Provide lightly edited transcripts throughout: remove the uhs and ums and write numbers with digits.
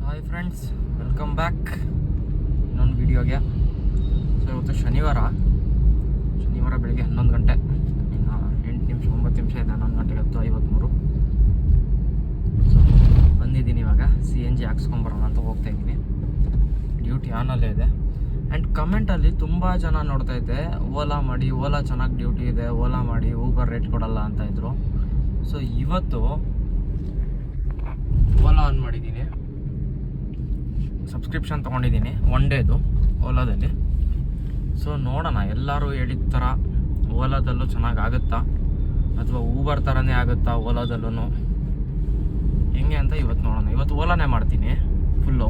Hi friends, welcome back ಇನ್ನೊಂದು ವೀಡಿಯೋಗೆ. So ಇವತ್ತು ಶನಿವಾರ ಬೆಳಿಗ್ಗೆ 11 ಗಂಟೆ, ಇನ್ನು 8 ನಿಮಿಷ 9 ನಿಮಿಷ ಇದೆ 11 ಗಂಟೆಗೆ 10:53. ಸೊ ಬಂದಿದ್ದೀನಿ ಇವಾಗ CNG ಹಾಕ್ಸ್ಕೊಂಬರೋಣ ಅಂತ ಹೋಗ್ತಾ ಇದ್ದೀನಿ. ಡ್ಯೂಟಿ ಆನಲ್ಲೇ ಇದೆ. ಆ್ಯಂಡ್ ಕಮೆಂಟಲ್ಲಿ ತುಂಬ ಜನ ನೋಡ್ತಾ ಇದ್ದೆ, ಓಲಾ ಮಾಡಿ, ಓಲಾ ಚೆನ್ನಾಗಿ ಡ್ಯೂಟಿ ಇದೆ, ಓಲಾ ಮಾಡಿ, ಊಬರ್ ರೇಟ್ ಕೊಡಲ್ಲ ಅಂತ ಇದ್ರು. ಸೊ ಇವತ್ತು ಓಲಾ ಆನ್ ಮಾಡಿದ್ದೀನಿ, ಸಬ್ಸ್ಕ್ರಿಪ್ಷನ್ ತೊಗೊಂಡಿದ್ದೀನಿ 1 ಡೇದು ಓಲಾದಲ್ಲಿ. ಸೊ ನೋಡೋಣ, ಎಲ್ಲರೂ ಹೇಳಿದ ಥರ ಓಲಾದಲ್ಲೂ ಚೆನ್ನಾಗಿ ಆಗುತ್ತಾ ಅಥವಾ ಊಬರ್ ಥರನೇ ಆಗುತ್ತಾ ಓಲಾದಲ್ಲೂ ಹೆಂಗೆ ಅಂತ ಇವತ್ತು ನೋಡೋಣ. ಇವತ್ತು ಓಲಾನೇ ಮಾಡ್ತೀನಿ ಫುಲ್ಲು.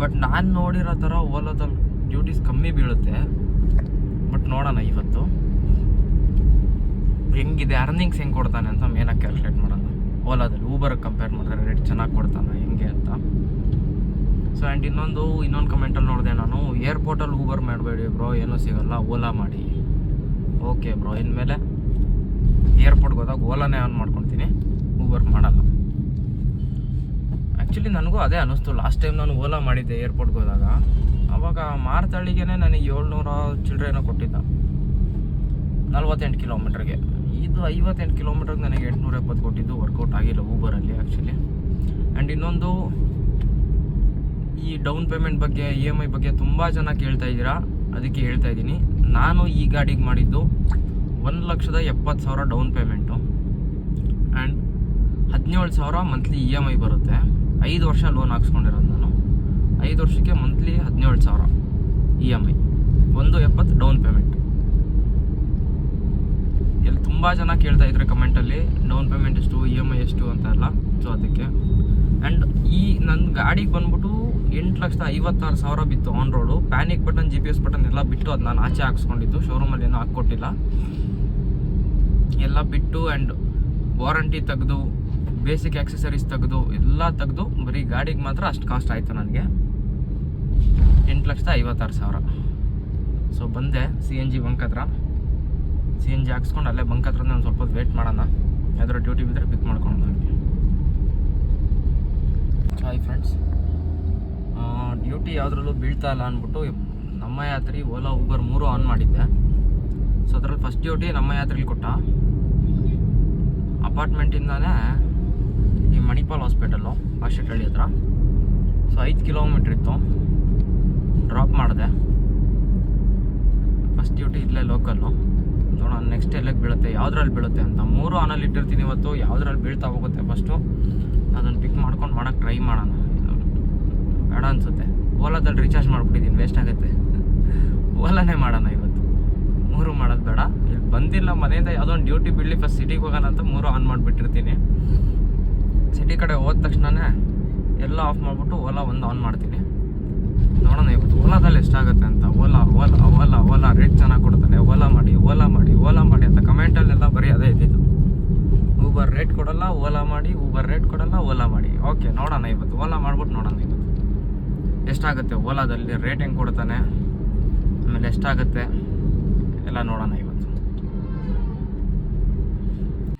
ಬಟ್ ನಾನು ನೋಡಿರೋ ಥರ ಓಲಾದಲ್ಲಿ ಡ್ಯೂಟೀಸ್ ಕಮ್ಮಿ ಬೀಳುತ್ತೆ. ಬಟ್ ನೋಡೋಣ ಇವತ್ತು ಹೆಂಗಿದೆ, ಅರ್ನಿಂಗ್ಸ್ ಹೆಂಗೆ ಕೊಡ್ತಾನೆ ಅಂತ ಮೇನಾಗಿ ಕ್ಯಾಲ್ಕುಲೇಟ್ ಮಾಡೋಣ. ಓಲಾದಲ್ಲಿ ಊಬರ್ಗೆ ಕಂಪೇರ್ ಮಾಡಿದ್ರೆ ರೇಟ್ ಚೆನ್ನಾಗಿ ಕೊಡ್ತಾನೆ ಹೆಂಗೆ ಅಂತ. ಸೊ ಆ್ಯಂಡ್ ಇನ್ನೊಂದು ಕಮೆಂಟಲ್ಲಿ ನೋಡಿದೆ ನಾನು, ಏರ್ಪೋರ್ಟಲ್ಲಿ ಊಬರ್ ಮಾಡಬೇಡಿ ಬ್ರೋ, ಏನೂ ಸಿಗೋಲ್ಲ, ಓಲಾ ಮಾಡಿ. ಓಕೆ ಬ್ರೋ, ಇನ್ಮೇಲೆ ಏರ್ಪೋರ್ಟ್ಗೆ ಹೋದಾಗ ಓಲಾನೇ ಆನ್ ಮಾಡ್ಕೊತೀನಿ, ಊಬರ್ ಮಾಡಲ್ಲ. ಆ್ಯಕ್ಚುಲಿ ನನಗೂ ಅದೇ ಅನ್ನಿಸ್ತು ಲಾಸ್ಟ್ ಟೈಮ್ ನಾನು ಓಲಾ ಮಾಡಿದ್ದೆ ಏರ್ಪೋರ್ಟ್ಗೆ ಹೋದಾಗ. ಆವಾಗ ಮಾರ್ತಳ್ಳಿಗೆ ನನಗೆ 700 ಚಿಲ್ಲರೆನೋ ಕೊಟ್ಟಿದ್ದ 48 ಕಿಲೋಮೀಟ್ರಿಗೆ. ಇದು 58 ಕಿಲೋಮೀಟ್ರಿಗೆ ನನಗೆ 870 ಕೊಟ್ಟಿದ್ದು. ವರ್ಕೌಟ್ ಆಗಿಲ್ಲ ಊಬರಲ್ಲಿ ಆ್ಯಕ್ಚುಲಿ. ಆ್ಯಂಡ್ ಇನ್ನೊಂದು, ಈ ಡೌನ್ ಪೇಮೆಂಟ್ ಬಗ್ಗೆ, EMI ಬಗ್ಗೆ ತುಂಬ ಜನ ಕೇಳ್ತಾ ಇದ್ದೀರಾ, ಅದಕ್ಕೆ ಹೇಳ್ತಾ ಇದ್ದೀನಿ. ನಾನು ಈ ಗಾಡಿಗೆ ಮಾಡಿದ್ದು 1,70,000 down payment and 17,000 monthly EMI ಬರುತ್ತೆ. 5 ವರ್ಷ ಲೋನ್ ಹಾಕ್ಸ್ಕೊಂಡಿರೋದು ನಾನು. 5 ವರ್ಷಕ್ಕೆ ಮಂತ್ಲಿ 17,000 EMI, 170 ಡೌನ್ ಪೇಮೆಂಟ್. ಇಲ್ಲಿ ತುಂಬ ಜನ ಕೇಳ್ತಾ ಇದ್ರೆ ಕಮೆಂಟಲ್ಲಿ ಡೌನ್ ಪೇಮೆಂಟ್ ಎಷ್ಟು, EMI ಎಷ್ಟು ಅಂತ ಎಲ್ಲ. ಸೊ ಅದಕ್ಕೆ. ಆ್ಯಂಡ್ ಈ ನನ್ನ ಗಾಡಿಗೆ ಬಂದ್ಬಿಟ್ಟು 8,56,000 ಬಿತ್ತು on road. Panic button, GPS button ಎಲ್ಲ ಬಿಟ್ಟು ಅದು ನಾನು ಆಚೆ ಹಾಕ್ಸ್ಕೊಂಡಿದ್ದು, ಶೋರೂಮಲ್ಲಿ ಏನೂ ಹಾಕ್ಕೊಟ್ಟಿಲ್ಲ. ಎಲ್ಲ ಬಿಟ್ಟು ಆ್ಯಂಡ್ ವಾರಂಟಿ ತೆಗೆದು, ಬೇಸಿಕ್ ಆಕ್ಸೆಸರೀಸ್ ತೆಗೆದು, ಎಲ್ಲ ತೆಗೆದು ಬರೀ ಗಾಡಿಗೆ ಮಾತ್ರ ಅಷ್ಟು ಕಾಸ್ಟ್ ಆಯಿತು ನನಗೆ, 8,56,000. ಸೊ ಬಂದೆ CNG ಬಂಕ್ ಹತ್ರ. CNG ಹಾಕ್ಸ್ಕೊಂಡು ಅಲ್ಲೇ ಬಂಕ್ ಹತ್ರನೇ ಒಂದು ಸ್ವಲ್ಪ ಹೊತ್ತು ವೇಟ್ ಮಾಡೋಣ, ಯಾವ್ದಾರು ಡ್ಯೂಟಿ ಬಿದ್ದರೆ ಪಿಕ್ ಮಾಡ್ಕೊಂಡು ನನಗೆ. ಹಾಯ್ ಫ್ರೆಂಡ್ಸ್, ಡ್ಯೂಟಿ ಯಾವುದ್ರಲ್ಲೂ ಬೀಳ್ತಾ ಇಲ್ಲ ಅಂದ್ಬಿಟ್ಟು ನಮ್ಮ ಯಾತ್ರಿ, ಓಲಾ, ಊಬರ್ 3 ಆನ್ ಮಾಡಿದ್ದೆ. ಸೊ ಅದರಲ್ಲಿ ಫಸ್ಟ್ ಡ್ಯೂಟಿ ನಮ್ಮ ಯಾತ್ರೆಲಿ ಕೊಟ್ಟ. ಅಪಾರ್ಟ್ಮೆಂಟಿಂದಾನೇ ಈ ಮಣಿಪಾಲ್ ಹಾಸ್ಪಿಟಲ್ಲು ಬಾಶೆಟ್ಟಹಳ್ಳಿ ಹತ್ರ. ಸೊ 5 ಕಿಲೋಮೀಟ್ರ್ ಇತ್ತು, ಡ್ರಾಪ್ ಮಾಡಿದೆ. ಫಸ್ಟ್ ಡ್ಯೂಟಿ ಇಲ್ಲೇ ಲೋಕಲ್ಲು. ನೋಡೋಣ ನೆಕ್ಸ್ಟ್ ಎಲ್ಲಕ್ಕೆ ಬೀಳುತ್ತೆ, ಯಾವುದ್ರಲ್ಲಿ ಬೀಳುತ್ತೆ ಅಂತ. 3 ಆನಲ್ಲಿ ಇಟ್ಟಿರ್ತೀನಿ ಇವತ್ತು, ಯಾವುದ್ರಲ್ಲಿ ಬೀಳ್ತಾ ಹೋಗುತ್ತೆ ಫಸ್ಟು ಅದನ್ನು ಪಿಕ್ ಮಾಡ್ಕೊಂಡು ಮಾಡೋಕ್ಕೆ ಟ್ರೈ ಮಾಡೋಣ. ಬೇಡ ಅನಿಸುತ್ತೆ, ಓಲಾದಲ್ಲಿ ರೀಚಾರ್ಜ್ ಮಾಡಿಬಿಟ್ಟಿದ್ದೀನಿ, ವೇಸ್ಟ್ ಆಗುತ್ತೆ. ಓಲಾನೇ ಮಾಡೋಣ ಇವತ್ತು, 3 ಮಾಡೋದು ಬೇಡ. ಇಲ್ಲಿ ಬಂದಿಲ್ಲ ಮನೆಯಿಂದ, ಯಾವುದೋ ಒಂದು ಡ್ಯೂಟಿ ಬಿಡಲಿ, ಫಸ್ಟ್ ಸಿಟಿಗೆ ಹೋಗೋಣ ಅಂತ 3 ಆನ್ ಮಾಡಿಬಿಟ್ಟಿರ್ತೀನಿ. ಸಿಟಿ ಕಡೆ ಹೋದ ತಕ್ಷಣವೇ ಎಲ್ಲ ಆಫ್ ಮಾಡಿಬಿಟ್ಟು ಓಲಾ 1 ಆನ್ ಮಾಡ್ತೀನಿ. ನೋಡೋಣ ಇವತ್ತು ಓಲಾದಲ್ಲಿ ಎಷ್ಟಾಗುತ್ತೆ ಅಂತ. ಓಲಾ ರೇಟ್ ಚೆನ್ನಾಗಿ ಕೊಡ್ತಾನೆ, ಓಲಾ ಮಾಡಿ ಅಂತ ಕಮೆಂಟಲ್ಲೆಲ್ಲ ಬರೀ ಅದೇ ಇದ್ದಿದ್ದು. ಊಬರ್ ರೇಟ್ ಕೊಡಲ್ಲ, ಓಲಾ ಮಾಡಿ, ಊಬರ್ ರೇಟ್ ಕೊಡಲ್ಲ, ಓಲಾ ಮಾಡಿ. ಓಕೆ ನೋಡೋಣ ಇವತ್ತು, ಓಲಾ ಮಾಡ್ಬಿಟ್ಟು ನೋಡೋಣ ಇವತ್ತು ಎಷ್ಟಾಗುತ್ತೆ, ಓಲಾದಲ್ಲಿ ರೇಟ್ ಹೆಂಗೆ ಕೊಡ್ತಾನೆ, ಆಮೇಲೆ ಎಷ್ಟಾಗುತ್ತೆ ಎಲ್ಲ ನೋಡೋಣ ಇವತ್ತು.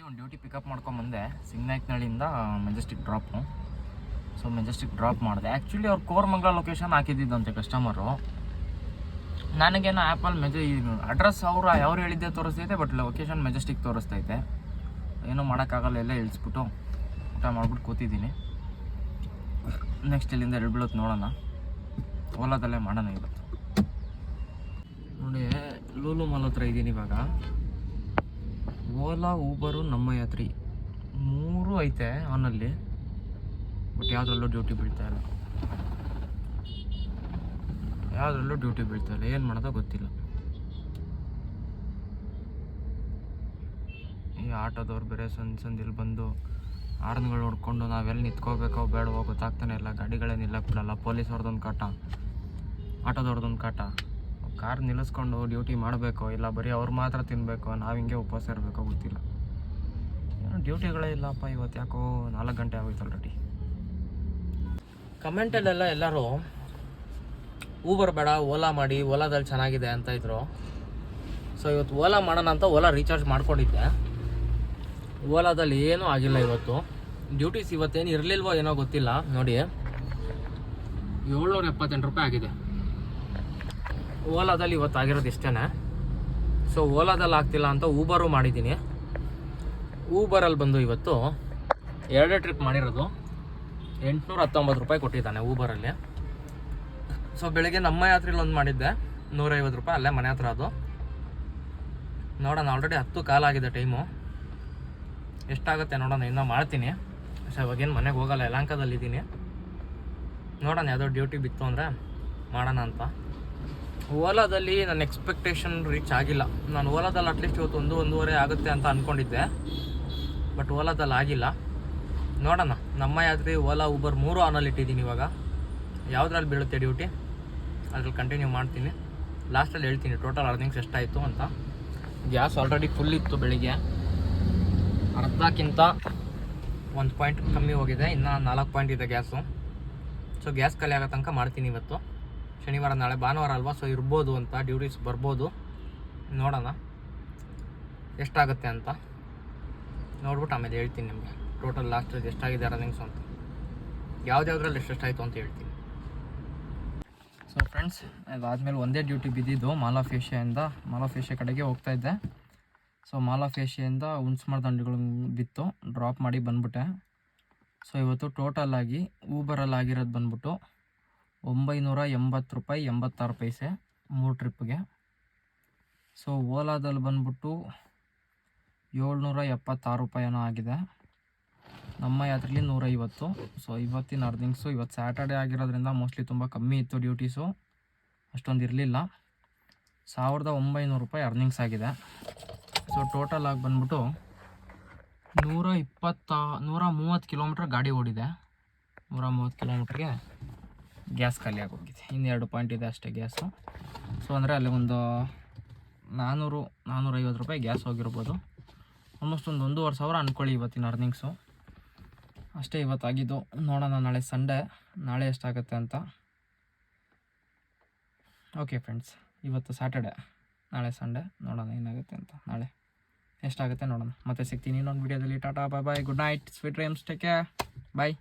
ಒಂದು ಡ್ಯೂಟಿ ಪಿಕಪ್ ಮಾಡ್ಕೊಂಬಂದೆ ಸಿಂಗನಾಯ್ಕನಹಳ್ಳಿಯಿಂದ Majestic drop. So Majestic drop ಮಾಡಿದೆ. ಆ್ಯಕ್ಚುಲಿ ಅವ್ರು ಕೋರಮಂಗಲ ಲೊಕೇಶನ್ ಹಾಕಿದ್ದಿದ್ದಂತೆ ಕಸ್ಟಮರು. ನನಗೇನೋ ಆ್ಯಪಲ್ಲಿ ಅಡ್ರೆಸ್ ಅವ್ರು ಹೇಳಿದ್ದೆ ತೋರಿಸ್ತೈತೆ, ಬಟ್ ಲೊಕೇಶನ್ ಮೆಜೆಸ್ಟಿಕ್ ತೋರಿಸ್ತೈತೆ. ಏನೂ ಮಾಡೋಕ್ಕಾಗಲ್ಲ, ಎಲ್ಲ ಇಳಿಸ್ಬಿಟ್ಟು ಊಟ ಮಾಡ್ಬಿಟ್ಟು ಕೂತಿದ್ದೀನಿ. ನೆಕ್ಸ್ಟ್ ಇಲ್ಲಿಂದ ಬೀಳುತ್ತೆ ನೋಡೋಣ, ಓಲಾದಲ್ಲೇ ಮಾಡೋಣ ಇವತ್ತು. ನೋಡಿ, ಲೂಲು ಮಾಲ್ ಹತ್ರ ಇದ್ದೀನಿ ಇವಾಗ. ಓಲಾ, ಊಬರು, ನಮ್ಮ ಯಾತ್ರಿ 3 ಐತೆ ಆನಲ್ಲಿ, ಬಟ್ ಯಾವುದ್ರಲ್ಲೂ ಡ್ಯೂಟಿ ಬೀಳ್ತಾ ಇಲ್ಲ. ಏನು ಮಾಡೋದೋ ಗೊತ್ತಿಲ್ಲ. ಈ ಆಟೋದವ್ರು ಬೇರೆ ಸಂದಿಲ್ಲಿ ಬಂದು ಹಾರ್ನ್ಗಳು ಹೊಡ್ಕೊಂಡು ನಾವೆಲ್ಲಿ ನಿಂತ್ಕೋಬೇಕೋ ಬೇಡವೋ ಗೊತ್ತಾಗ್ತಾನೆ ಇಲ್ಲ. ಗಾಡಿಗಳೇ ನಿಲ್ಲಕ್ಕೆ ಬಿಡಲ್ಲ. ಪೊಲೀಸವ್ರದ್ದೊಂದು ಕಾಟ, ಆಟೋದವ್ರದ್ದೊಂದು ಕಾಟ. ಕಾರ್ ನಿಲ್ಲಿಸ್ಕೊಂಡು ಡ್ಯೂಟಿ ಮಾಡಬೇಕೋ ಇಲ್ಲ ಬರೀ ಅವ್ರು ಮಾತ್ರ ತಿನ್ನಬೇಕೋ, ನಾವು ಹಿಂಗೆ ಉಪವಾಸ ಇರಬೇಕೋ ಗೊತ್ತಿಲ್ಲ. ಏನೋ ಡ್ಯೂಟಿಗಳೇ ಇಲ್ಲಪ್ಪ ಇವತ್ತು, ಯಾಕೋ 4 ಗಂಟೆ ಆಗೋಯ್ತು ಆಲ್ರೆಡಿ. ಕಮೆಂಟಲ್ಲೆಲ್ಲ ಎಲ್ಲರೂ ಊಬರ್ ಬೇಡ, ಓಲಾ ಮಾಡಿ, ಓಲಾದಲ್ಲಿ ಚೆನ್ನಾಗಿದೆ ಅಂತ ಇದ್ರು. ಸೊ ಇವತ್ತು ಓಲಾ ಮಾಡೋಣ ಅಂತ ಓಲಾ ರೀಚಾರ್ಜ್ ಮಾಡ್ಕೊಂಡಿದ್ದೆ. ಓಲಾದಲ್ಲಿ ಏನೂ ಆಗಿಲ್ಲ ಇವತ್ತು. ಡ್ಯೂಟೀಸ್ ಇವತ್ತೇನು ಇರಲಿಲ್ವೋ ಏನೋ ಗೊತ್ತಿಲ್ಲ ನೋಡಿ, 778 ರೂಪಾಯಿ ಆಗಿದೆ. ಓಲಾದಲ್ಲಿ ಇವತ್ತು ಆಗಿರೋದು ಇಷ್ಟೇ. ಸೊ ಓಲಾದಲ್ಲಿ ಆಗ್ತಿಲ್ಲ ಅಂತ ಊಬರು ಮಾಡಿದ್ದೀನಿ. ಊಬರಲ್ಲಿ ಬಂದು ಇವತ್ತು 2 ಟ್ರಿಪ್ ಮಾಡಿರೋದು 819 ರೂಪಾಯಿ ಕೊಟ್ಟಿದ್ದಾನೆ ಊಬರಲ್ಲಿ. ಸೊ ಬೆಳಗ್ಗೆ ನಮ್ಮ ಯಾತ್ರೆಯಲ್ಲಿ ಒಂದು ಮಾಡಿದ್ದೆ 150 ರೂಪಾಯಿ, ಅಲ್ಲೇ ಮನೆ ಹತ್ರ ಅದು. ನೋಡೋಣ, ಆಲ್ರೆಡಿ 10 ಕಾಲಾಗಿದೆ ಟೈಮು, ಎಷ್ಟಾಗುತ್ತೆ ನೋಡೋಣ. ಇನ್ನೂ ಮಾಡ್ತೀನಿ. ಸೊ ಇವಾಗೇನು ಮನೆಗೆ ಹೋಗಲ್ಲ, ಯಲಹಂಕದಲ್ಲಿದ್ದೀನಿ. ನೋಡೋಣ ಯಾವುದೋ ಡ್ಯೂಟಿ ಬಿತ್ತು ಅಂದರೆ ಮಾಡೋಣ ಅಂತ. ಓಲಾದಲ್ಲಿ ನನ್ನ ಎಕ್ಸ್ಪೆಕ್ಟೇಷನ್ ರೀಚ್ ಆಗಿಲ್ಲ. ನಾನು ಓಲಾದಲ್ಲಿ ಅಟ್ಲೀಸ್ಟ್ ಇವತ್ತು 1-1.5 ಆಗುತ್ತೆ ಅಂತ ಅಂದ್ಕೊಂಡಿದ್ದೆ, ಬಟ್ ಓಲಾದಲ್ಲಿ ಆಗಿಲ್ಲ. ನೋಡೋಣ, ನಮ್ಮ ಯಾತ್ರೆ ಓಲಾ ಊಬರ್ 3 ಆನಲ್ಲಿ ಇಟ್ಟಿದ್ದೀನಿ. ಇವಾಗ ಯಾವುದ್ರಲ್ಲಿ ಬೀಳುತ್ತೆ ಡ್ಯೂಟಿ ಅದ್ರಲ್ಲಿ ಕಂಟಿನ್ಯೂ ಮಾಡ್ತೀನಿ. ಲಾಸ್ಟಲ್ಲಿ ಹೇಳ್ತೀನಿ ಟೋಟಲ್ ಅರ್ನಿಂಗ್ಸ್ ಎಷ್ಟಾಯಿತು ಅಂತ. ಗ್ಯಾಸ್ ಆಲ್ರೆಡಿ ಫುಲ್ ಇತ್ತು ಬೆಳಿಗ್ಗೆ, ಅರ್ಧಕ್ಕಿಂತ 1 ಪಾಯಿಂಟ್ ಕಮ್ಮಿ ಹೋಗಿದೆ, ಇನ್ನೂ 4 ಪಾಯಿಂಟ್ ಇದೆ ಗ್ಯಾಸು. ಸೊ ಗ್ಯಾಸ್ ಖಾಲಿ ಆಗೋ ತನಕ ಮಾಡ್ತೀನಿ ಇವತ್ತು. ಶನಿವಾರ ನಾಳೆ ಭಾನುವಾರ ಅಲ್ವಾ, ಸೊ ಇರ್ಬೋದು ಅಂತ, ಡ್ಯೂಟೀಸ್ ಬರ್ಬೋದು. ನೋಡೋಣ ಎಷ್ಟಾಗುತ್ತೆ ಅಂತ ನೋಡ್ಬಿಟ್ಟು ಆಮೇಲೆ ಹೇಳ್ತೀನಿ ನಿಮಗೆ ಟೋಟಲ್ ಲಾಸ್ಟಲ್ಲಿ ಎಷ್ಟಾಗಿದೆ ಅರ್ನಿಂಗ್ಸ್ ಅಂತ, ಯಾವುದ್ಯಾವ್ದ್ರಲ್ಲಿ ಎಷ್ಟೆಷ್ಟಾಯಿತು ಅಂತ ಹೇಳ್ತೀನಿ. ಸೊ ಫ್ರೆಂಡ್ಸ್, ಅದಾದಮೇಲೆ ಒಂದೇ ಡ್ಯೂಟಿ ಬಿದ್ದಿದ್ದು ಮಾಲ್ ಆಫ್ ಏಷ್ಯಾ ಕಡೆಗೆ ಹೋಗ್ತಾಯಿದ್ದೆ. ಸೊ ಮಾಲ್ ಆಫ್ ಏಷ್ಯಾದಿಂದ ಹುಣಸಮರ ದಂಡಿಗಳು ಬಿತ್ತು, ಡ್ರಾಪ್ ಮಾಡಿ ಬಂದ್ಬಿಟ್ಟೆ. ಸೊ ಇವತ್ತು ಟೋಟಲಾಗಿ ಊಬರಲ್ಲಿ ಆಗಿರೋದು ಬಂದ್ಬಿಟ್ಟು 980 ರೂಪಾಯಿ 86 ಪೈಸೆ 3 ಟ್ರಿಪ್ಗೆ. ಸೊ ಓಲಾದಲ್ಲಿ ಬಂದ್ಬಿಟ್ಟು 776 ರೂಪಾಯಿನೋ ಆಗಿದೆ. ನಮ್ಮ ಯಾತ್ರೆಯಲ್ಲಿ 150. ಸೊ ಇವತ್ತಿನ ಅರ್ನಿಂಗ್ಸು, ಇವತ್ತು ಸ್ಯಾಟರ್ಡೇ ಆಗಿರೋದ್ರಿಂದ ಮೋಸ್ಟ್ಲಿ ತುಂಬ ಕಮ್ಮಿ ಇತ್ತು ಡ್ಯೂಟೀಸು, ಅಷ್ಟೊಂದು ಇರಲಿಲ್ಲ. 1900 ರೂಪಾಯಿ ಅರ್ನಿಂಗ್ಸ್ ಆಗಿದೆ. ಸೊ ಟೋಟಲ್ ಆಗಿ ಬಂದ್ಬಿಟ್ಟು 130 ಕಿಲೋಮೀಟ್ರ್ ಗಾಡಿ ಓಡಿದೆ. 130 ಕಿಲೋಮೀಟ್ರಿಗೆ ಗ್ಯಾಸ್ ಖಾಲಿ ಆಗೋಗಿದೆ. ಇನ್ನು 2 ಪಾಯಿಂಟ್ ಇದೆ ಅಷ್ಟೇ ಗ್ಯಾಸು. ಸೊ ಅಂದರೆ ಅಲ್ಲಿ ಒಂದು 400-450 ರೂಪಾಯಿ ಗ್ಯಾಸ್ ಹೋಗಿರ್ಬೋದು. ಆಲ್ಮೋಸ್ಟ್ ಒಂದು 1500 ಅಂದ್ಕೊಳ್ಳಿ ಇವತ್ತಿನ ಅರ್ನಿಂಗ್ಸು. ಅಷ್ಟೇ ಇವತ್ತಾಗಿದ್ದು. ನೋಡೋಣ ನಾಳೆ ಸಂಡೇ, ನಾಳೆ ಎಷ್ಟಾಗುತ್ತೆ ಅಂತ. ಓಕೆ ಫ್ರೆಂಡ್ಸ್, ಇವತ್ತು ಸ್ಯಾಟರ್ಡೆ, ನಾಳೆ ಸಂಡೇ, ನೋಡೋಣ ಏನಾಗುತ್ತೆ ಅಂತ. ನಾಳೆ ಎಷ್ಟಾಗುತ್ತೆ ನೋಡೋಣ. ಮತ್ತೆ ಸಿಗ್ತೀನಿ ಇನ್ನೊಂದು ವೀಡಿಯೋದಲ್ಲಿ. Tata, bye bye, good night, sweet dreams, take care, ಬಾಯ್.